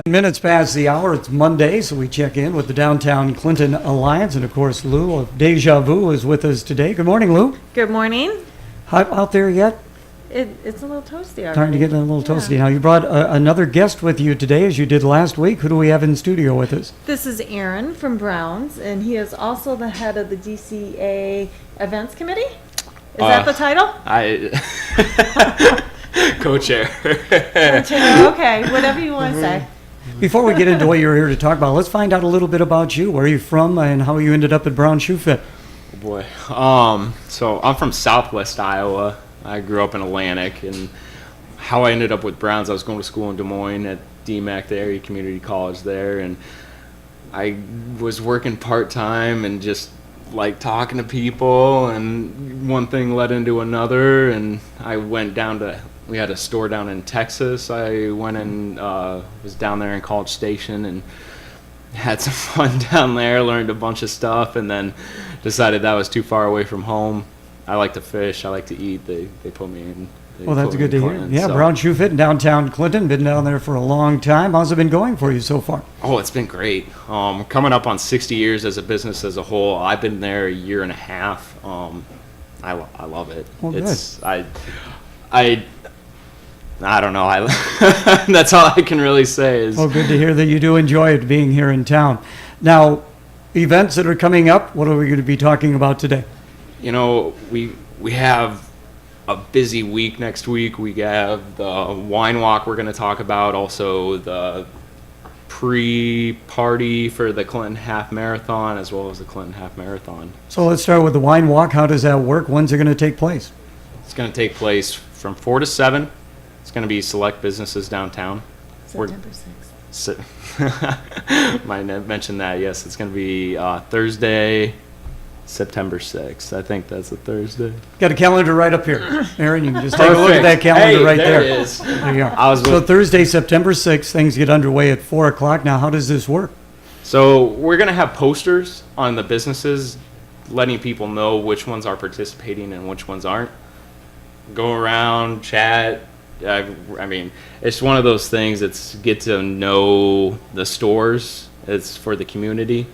Minutes past the hour. It's Monday, so we check in with the Downtown Clinton Alliance. And, of course, Lou of DeJaVu is with us today. Good morning, Lou. Good morning. Hot out there yet? It's a little toasty already. Starting to get a little toasty. Now, you brought another guest with you today, as you did last week. Who do we have in studio with us? This is Aaron from Browns, and he is also the head of the DCA Events Committee. Is that the title? Co-chair. Co-chair, okay, whatever you want to say. Before we get into what you're here to talk about, let's find out a little bit about you. Where are you from and how you ended up at Brown Shoe Fit? Oh boy. So I'm from Southwest Iowa. I grew up in Atlantic, and how I ended up with Browns, I was going to school in Des Moines at DMAC, the area community college there, and I was working part-time and just like talking to people, and one thing led into another, and I went down to, we had a store down in Texas. I went and was down there in College Station and had some fun down there, learned a bunch of stuff, and then decided that was too far away from home. I like to fish, I like to eat. They put me in. Well, that's good to hear. Portland, Yeah, so. Brown Shoe Fit in downtown Clinton. Been down there for a long time. How's it been going for you so far? Oh, it's been great. Coming up on 60 years as a business as a whole. I've been there a year and a half. I love it. Well, it's I don't know. That's all I can really say is. Well, good to hear that you do enjoy it being here in town. Now, events that are coming up, what are we going to be talking about today? You know, we have a busy week next week. We have the wine walk we're going to talk about, also the pre-party for the Clinton Half Marathon, as well as the Clinton Half Marathon. So let's start with the wine walk. How does that work? When's it going to take place? It's going to take place from 4 to 7. It's going to be select businesses downtown. September 6th. Might have mentioned that, yes. It's going to be Thursday, September 6th. I think that's a Thursday. Got a calendar right up here. Aaron, you can just take a look at that calendar right there. There it is. There you are. So Thursday, September 6th, things get underway at 4 o'clock. Now, how does this work? So we're going to have posters on the businesses letting people know which ones are participating and which ones aren't. Go around, chat. I mean, it's one of those things that's get to know the stores. It's for the community,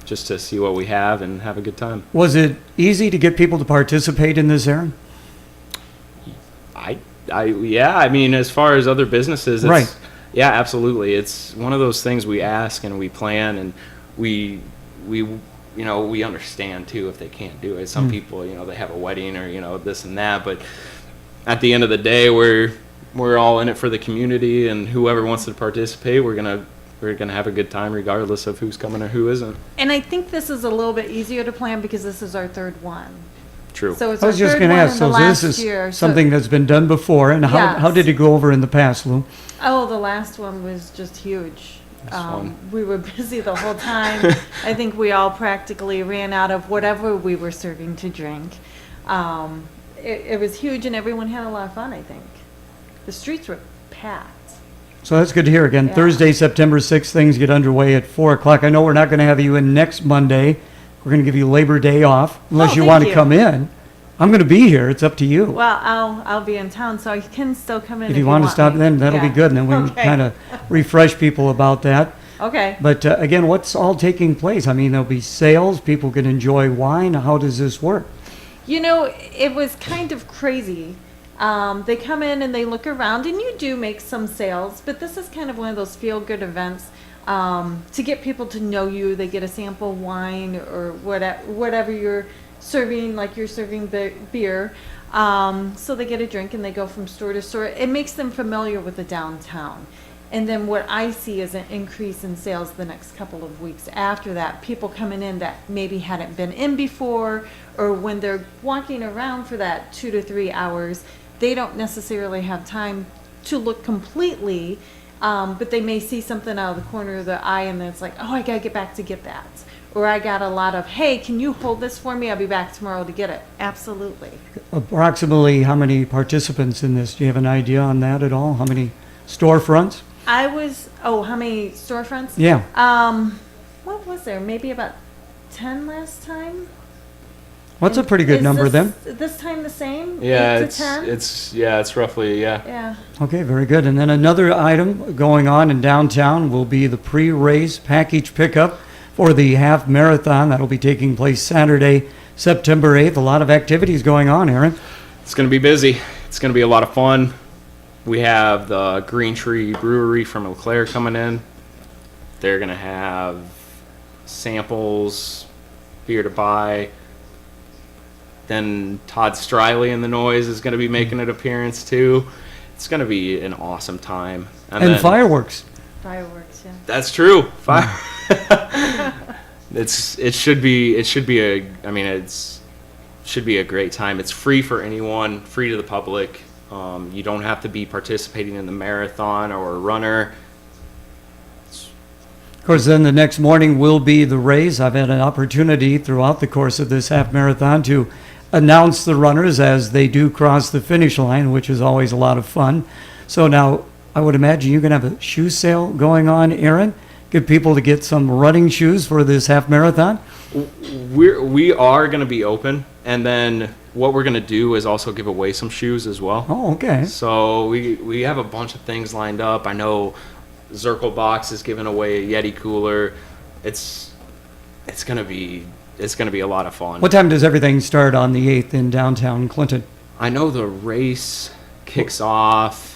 just to see what we have and have a good time. Was it easy to get people to participate in this, Aaron? Yeah, I mean, as far as other businesses, it's, right. Yeah, absolutely. It's one of those things we ask and we plan, and we understand too if they can't do it. Some people, they have a wedding or this and that, but at the end of the day, we're all in it for the community, and whoever wants to participate, we're gonna have a good time regardless of who's coming or who isn't. And I think this is a little bit easier to plan because this is our third one. True. So it's I was our just third going to one ask, in so the last this is year. something that's been done before, and how did it go over in the past, Lou? Oh, the last one was just huge. Fun. We were busy the whole time. I think we all practically ran out of whatever we were serving to drink. It was huge, and everyone had a lot of fun, I think. The streets were packed. So that's good to hear. Again, Yeah. Thursday, September 6th, things get underway at 4 o'clock. I know we're not going to have you in next Monday. We're going to give you Labor Day off, unless you thank want to you. come in. I'm going to be here. It's up to you. Well, I'll be in town, so I can still come in If you want to stop, me. then that'll be Yeah. good, and then we can Okay. kind of refresh people about that. Okay. But again, what's all taking place? I mean, there'll be sales. People can enjoy wine. How does this work? It was kind of crazy. They come in and they look around, and you do make some sales, but this is kind of one of those feel-good events to get people to know you. They get a sample wine or whatever you're serving, like you're serving beer. So they get a drink and they go from store to store. It makes them familiar with the downtown. And then what I see is an increase in sales the next couple of weeks after that. People coming in that maybe hadn't been in before, or when they're walking around for that 2 to 3 hours, they don't necessarily have time to look completely, but they may see something out of the corner of their eye, and then it's like, oh, I gotta get back to get that. Or I got a lot of, hey, can you hold this for me? I'll be back tomorrow to get it. Absolutely. Approximately how many participants in this? Do you have an idea on that at all? How many storefronts? How many storefronts? Yeah. What was there? Maybe about 10 last time? What's a pretty good Is number then? This time the same? Yeah, 8 to 10? it's roughly, yeah. Yeah. Okay, very good. And then another item going on in downtown will be the pre-race package pickup for the half marathon. That'll be taking place Saturday, September 8th. A lot of activities going on, Aaron. It's going to be busy. It's going to be a lot of fun. We have the Green Tree Brewery from Eau Claire coming in. They're going to have samples, beer to buy. Then Todd Striley and the Noise is going to be making an appearance too. It's going to be an awesome time. And then- fireworks. Fireworks, yeah. That's true. It should be a great time. It's free for anyone, free to the public. You don't have to be participating in the marathon or a runner. Of course, then the next morning will be the race. I've had an opportunity throughout the course of this half marathon to announce the runners as they do cross the finish line, which is always a lot of fun. So now I would imagine you're going to have a shoe sale going on, Aaron. Get people to get some running shoes for this half marathon. We are going to be open, and then what we're going to do is also give away some shoes as well. Oh, okay. So we have a bunch of things lined up. I know Zirkle Box is giving away a Yeti cooler. It's going to be a lot of fun. What time does everything start on the 8th in downtown Clinton? I know the race kicks off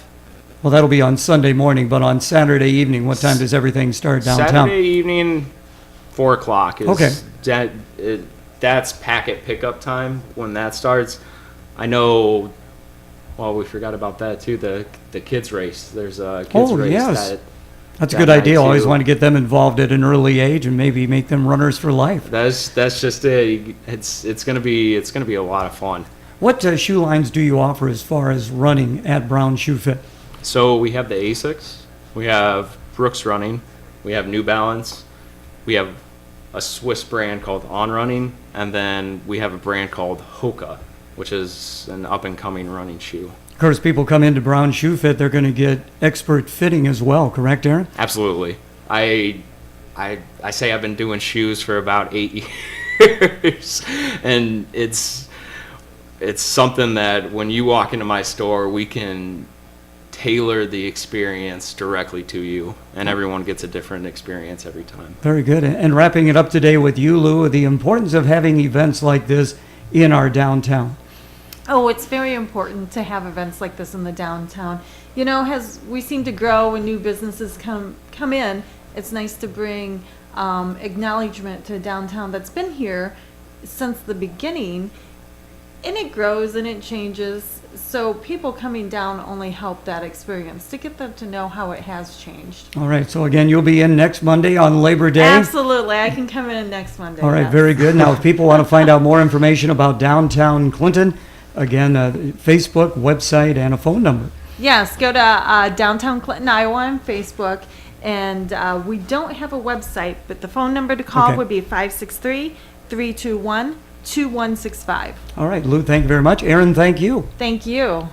Well, that'll be on Sunday morning, but on Saturday evening, what time does everything start downtown? Saturday evening, 4 o'clock. Okay. That's packet pickup time when that starts. I know. Well, we forgot about that too. The kids race. There's a kids race. Yes. That's a that good night, idea. Always too. want to get them involved at an early age and maybe make them runners for life. That's just it. It's gonna be a lot of fun. What shoe lines do you offer as far as running at Brown Shoe Fit? So we have the Asics, we have Brooks Running, we have New Balance, we have a Swiss brand called On Running, and then we have a brand called Hoka, which is an up-and-coming running shoe. Of course, people come into Brown Shoe Fit, they're going to get expert fitting as well, correct, Aaron? Absolutely. I say I've been doing shoes for about 8 years, and it's something that when you walk into my store, we can tailor the experience directly to you, and everyone gets a different experience every time. Very good. And wrapping it up today with you, Lou, the importance of having events like this in our downtown. Oh, it's very important to have events like this in the downtown. You know, as we seem to grow and new businesses come in, it's nice to bring acknowledgement to downtown that's been here since the beginning, and it grows and it changes. So people coming down only help that experience to get them to know how it has changed. All right. So again, you'll be in next Monday on Labor Day. Absolutely. I can come in next Monday. All right. yes. Very good. Now, if people want to find out more information about downtown Clinton, again, Facebook, website, and a phone number. Yes, go to Downtown Clinton, Iowa on Facebook. And we don't have a website, but the phone number to call Okay. would be 563-321-2165. All right, Lou, thank you very much. Aaron, thank you. Thank you.